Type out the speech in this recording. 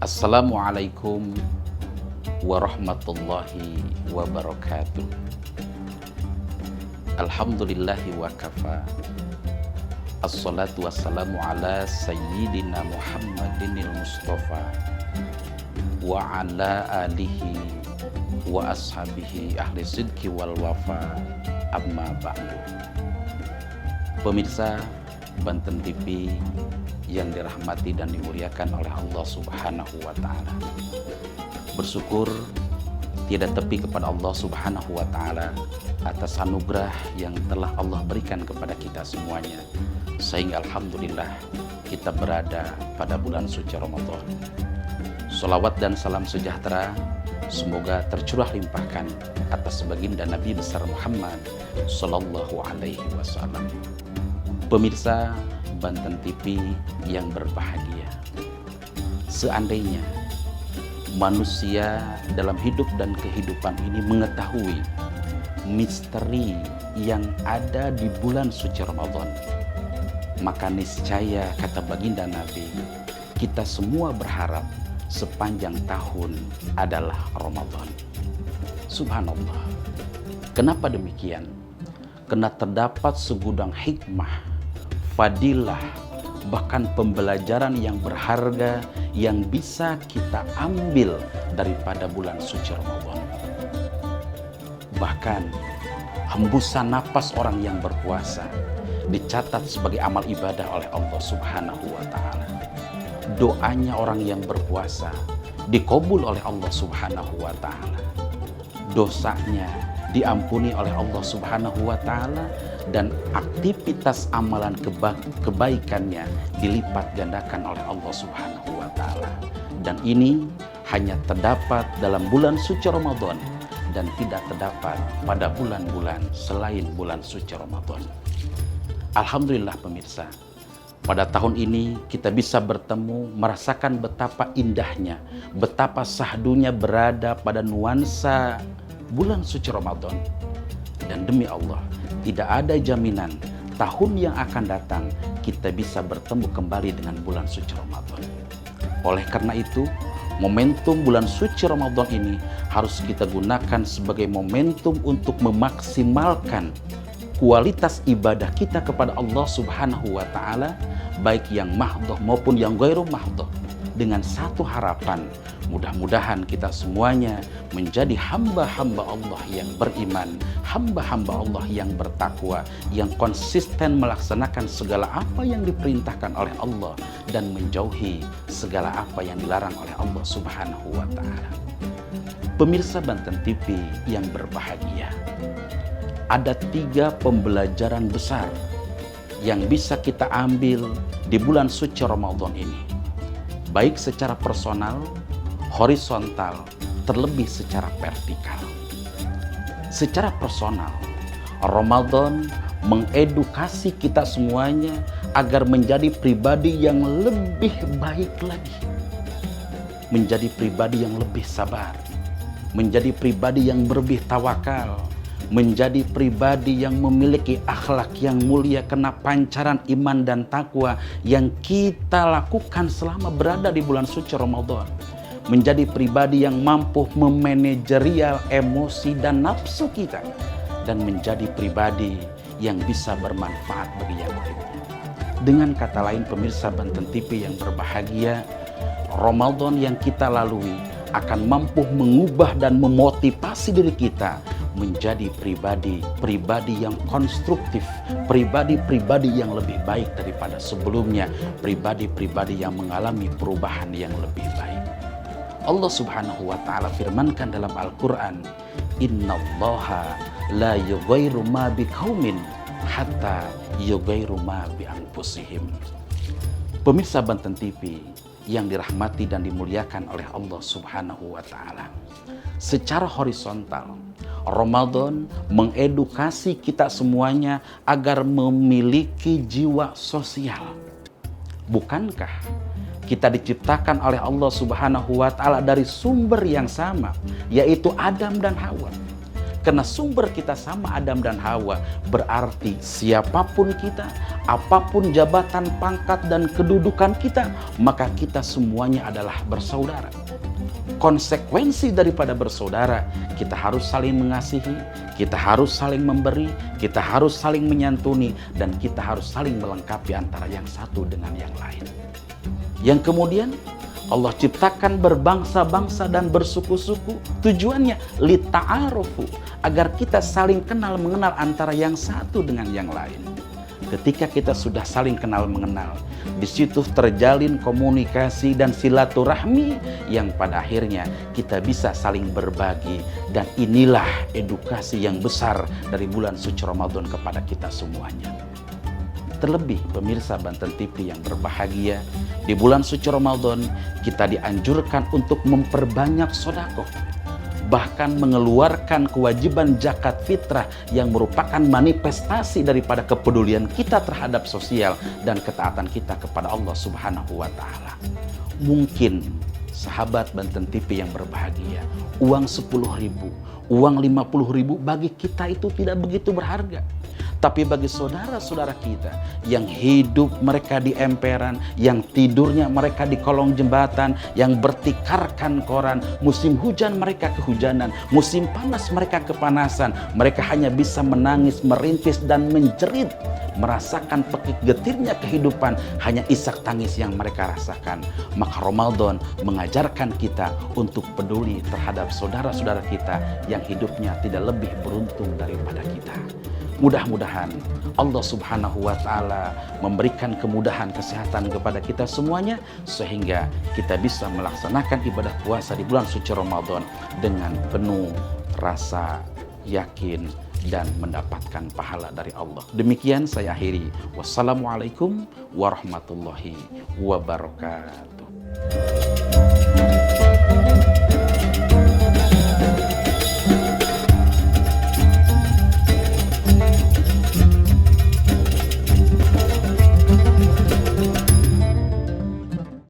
Assalamualaikum warahmatullahi wabarakatuh. Alhamdulillahi wa kafa. Assalatu wassalamu ala sayyidina Muhammadinil Mustafa wa ala alihi wa ashabihi ahli sidki wal wafa, amma ba'du. Pemirsa Banten TV yang dirahmati dan dimuliakan oleh Allah Subhanahu wa Ta'ala, bersyukur tidak tepi kepada Allah Subhanahu wa Ta'ala atas anugerah yang telah Allah berikan kepada kita semuanya, sehingga alhamdulillah kita berada pada bulan suci Ramadan. Sholawat dan salam sejahtera semoga tercurah limpahkan atas baginda Nabi besar Muhammad Sallallahu Alaihi Wasallam. Pemirsa Banten TV yang berbahagia, seandainya manusia dalam hidup dan kehidupan ini mengetahui misteri yang ada di bulan suci Ramadan, maka niscaya, kata baginda Nabi, kita semua berharap sepanjang tahun adalah Ramadan. Subhanallah. Kenapa demikian? Karena terdapat segudang hikmah, fadilah, bahkan pembelajaran yang berharga yang bisa kita ambil daripada bulan suci Ramadan. Bahkan hembusan napas orang yang berpuasa dicatat sebagai amal ibadah oleh Allah Subhanahu wa Ta'ala. Doanya orang yang berpuasa dikabul oleh Allah Subhanahu wa Ta'ala. Dosanya diampuni oleh Allah Subhanahu wa Ta'ala, dan aktivitas amalan kebaikannya dilipat gandakan oleh Allah Subhanahu wa Ta'ala. Dan ini hanya terdapat dalam bulan suci Ramadan dan tidak terdapat pada bulan-bulan selain bulan suci Ramadan. Alhamdulillah pemirsa, pada tahun ini kita bisa bertemu, merasakan betapa indahnya, betapa sahdunya berada pada nuansa bulan suci Ramadan. Dan demi Allah, tidak ada jaminan tahun yang akan datang kita bisa bertemu kembali dengan bulan suci Ramadan. Oleh karena itu, momentum bulan suci Ramadan ini harus kita gunakan sebagai momentum untuk memaksimalkan kualitas ibadah kita kepada Allah Subhanahu wa Ta'ala, baik yang mahdhah maupun yang ghairu mahdhah, dengan satu harapan, mudah-mudahan kita semuanya menjadi hamba-hamba Allah yang beriman, hamba-hamba Allah yang bertakwa, yang konsisten melaksanakan segala apa yang diperintahkan oleh Allah dan menjauhi segala apa yang dilarang oleh Allah Subhanahu wa Ta'ala. Pemirsa Banten TV yang berbahagia, ada 3 pembelajaran besar yang bisa kita ambil di bulan suci Ramadan ini, baik secara personal, horizontal, terlebih secara vertikal. Secara personal, Ramadan mengedukasi kita semuanya agar menjadi pribadi yang lebih baik lagi, menjadi pribadi yang lebih sabar, menjadi pribadi yang lebih tawakal, menjadi pribadi yang memiliki akhlak yang mulia karena pancaran iman dan takwa yang kita lakukan selama berada di bulan suci Ramadan. Menjadi pribadi yang mampu memanajerial emosi dan nafsu kita, dan menjadi pribadi yang bisa bermanfaat bagi yang lainnya. Dengan kata lain pemirsa Banten TV yang berbahagia, Ramadan yang kita lalui akan mampu mengubah dan memotivasi diri kita menjadi pribadi yang konstruktif, pribadi yang lebih baik daripada sebelumnya, pribadi yang mengalami perubahan yang lebih baik. Allah Subhanahu wa Ta'ala firmankan dalam Al-Quran, innallaha la yughayyiru ma biqaumin hatta yughayyiru ma bi anfusihim. Pemirsa Banten TV yang dirahmati dan dimuliakan oleh Allah Subhanahu wa Ta'ala, secara horizontal Ramadan mengedukasi kita semuanya agar memiliki jiwa sosial. Bukankah kita diciptakan oleh Allah Subhanahu wa Ta'ala dari sumber yang sama, yaitu Adam dan Hawa? Karena sumber kita sama Adam dan Hawa, berarti siapapun kita, apapun jabatan, pangkat, dan kedudukan kita, maka kita semuanya adalah bersaudara. Konsekuensi daripada bersaudara, kita harus saling mengasihi, kita harus saling memberi, kita harus saling menyantuni, dan kita harus saling melengkapi antara yang satu dengan yang lain. Yang kemudian Allah ciptakan berbangsa-bangsa dan bersuku-suku, tujuannya lita'arufu, agar kita saling kenal mengenal antara yang satu dengan yang lain. Ketika kita sudah saling kenal mengenal, di situ terjalin komunikasi dan silaturahmi yang pada akhirnya kita bisa saling berbagi, dan inilah edukasi yang besar dari bulan suci Ramadan kepada kita semuanya. Terlebih pemirsa Banten TV yang berbahagia, di bulan suci Ramadan kita dianjurkan untuk memperbanyak sedekah, bahkan mengeluarkan kewajiban zakat fitrah yang merupakan manifestasi daripada kepedulian kita terhadap sosial dan ketaatan kita kepada Allah Subhanahu wa Ta'ala. Mungkin sahabat Banten TV yang berbahagia, uang 10.000, uang 50.000 bagi kita itu tidak begitu berharga. Tapi bagi saudara-saudara kita yang hidup mereka di emperan, yang tidurnya mereka di kolong jembatan, yang bertikarkan koran, musim hujan mereka kehujanan, musim panas mereka kepanasan, mereka hanya bisa menangis, merintis, dan menjerit, merasakan pekik getirnya kehidupan, hanya isak tangis yang mereka rasakan. Maka Ramadan mengajarkan kita untuk peduli terhadap saudara-saudara kita yang hidupnya tidak lebih beruntung daripada kita. Mudah-mudahan Allah Subhanahu wa Ta'ala memberikan kemudahan kesehatan kepada kita semuanya, sehingga kita bisa melaksanakan ibadah puasa di bulan suci Ramadan dengan penuh rasa yakin dan mendapatkan pahala dari Allah. Demikian saya akhiri. Wassalamualaikum warahmatullahi wabarakatuh.